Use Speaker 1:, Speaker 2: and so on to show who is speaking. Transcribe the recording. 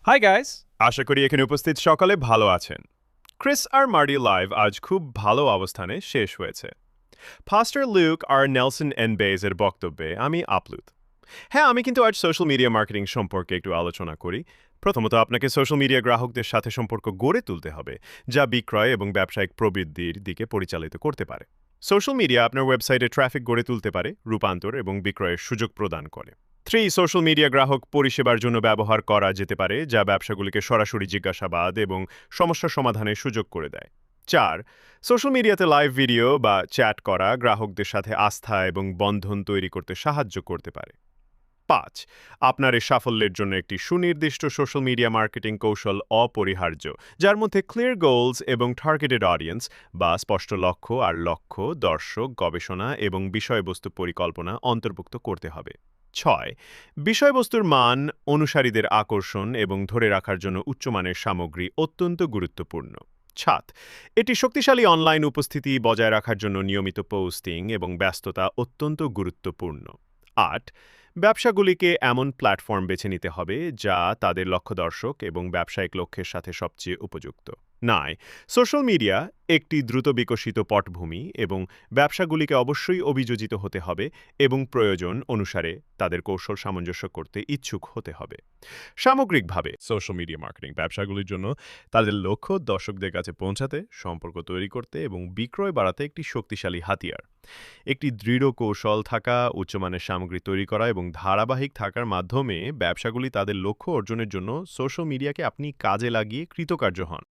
Speaker 1: Hi guys, আশা করি এখানে উপস্থিত সকলে ভালো আছেন। ক্রিস আর মার্ডি লাইভ আজ খুব ভালো অবস্থানে শেষ হয়েছে। ফাস্টার লুক আর নেলসন এন বেজ এর বক্তব্যে আমি আপ্লুত। হ্যাঁ, আমি কিন্তু আজ সোশ্যাল মিডিয়া মার্কেটিং সম্পর্কে একটু আলোচনা করি। প্রথমত আপনাকে সোশ্যাল মিডিয়া গ্রাহকদের সাথে সম্পর্ক গড়ে তুলতে হবে, যা বিক্রয় এবং ব্যবসায়িক প্রবৃদ্ধির দিকে পরিচালিত করতে পারে। সোশ্যাল মিডিয়া আপনার ওয়েবসাইটে ট্রাফিক গড়ে তুলতে পারে, রূপান্তর এবং বিক্রয়ের সুযোগ প্রদান করে। 3. সোশ্যাল মিডিয়া গ্রাহক পরিষেবার জন্য ব্যবহার করা যেতে পারে, যা ব্যবসাগুলিকে সরাসরি জিজ্ঞাসাবাদ এবং সমস্যা সমাধানের সুযোগ করে দেয়। 4. সোশ্যাল মিডিয়াতে লাইভ ভিডিও বা চ্যাট করা গ্রাহকদের সাথে আস্থা এবং বন্ধন তৈরি করতে সাহায্য করতে পারে। 5. আপনার এই সাফল্যের জন্য একটি সুনির্দিষ্ট সোশ্যাল মিডিয়া মার্কেটিং কৌশল অপরিহার্য, যার মধ্যে ক্লিয়ার গোলস এবং টার্গেটেড অডিয়েন্স বা স্পষ্ট লক্ষ্য আর লক্ষ্য, দর্শক, গবেষণা এবং বিষয়বস্তু পরিকল্পনা অন্তর্ভুক্ত করতে হবে। 6. বিষয়বস্তুর মান, অনুসারীদের আকর্ষণ এবং ধরে রাখার জন্য উচ্চমানের সামগ্রী অত্যন্ত গুরুত্বপূর্ণ। 7. এটি শক্তিশালী অনলাইন উপস্থিতি বজায় রাখার জন্য নিয়মিত পোস্টিং এবং ব্যস্ততা অত্যন্ত গুরুত্বপূর্ণ। 8. ব্যবসাগুলিকে এমন প্ল্যাটফর্ম বেছে নিতে হবে যা তাদের লক্ষ্য দর্শক এবং ব্যবসায়িক লক্ষ্যের সাথে সবচেয়ে উপযুক্ত। 9. সোশ্যাল মিডিয়া একটি দ্রুত বিকশিত পটভূমি এবং ব্যবসাগুলিকে অবশ্যই অভিযোজিত হতে হবে এবং প্রয়োজন অনুসারে তাদের কৌশল সামঞ্জস্য করতে ইচ্ছুক হতে হবে। সামগ্রিকভাবে সোশ্যাল মিডিয়া মার্কেটিং ব্যবসাগুলির জন্য তাদের লক্ষ্য দর্শকদের কাছে পৌঁছাতে, সম্পর্ক তৈরি করতে এবং বিক্রয় বাড়াতে একটি শক্তিশালী হাতিয়ার। একটি দৃঢ় কৌশল থাকা, উচ্চমানের সামগ্রী তৈরি করা এবং ধারাবাহিক থাকার মাধ্যমে ব্যবসাগুলি তাদের লক্ষ্য অর্জনের জন্য সোশ্যাল মিডিয়াকে আপনি কাজে লাগিয়ে কৃতকার্য হন।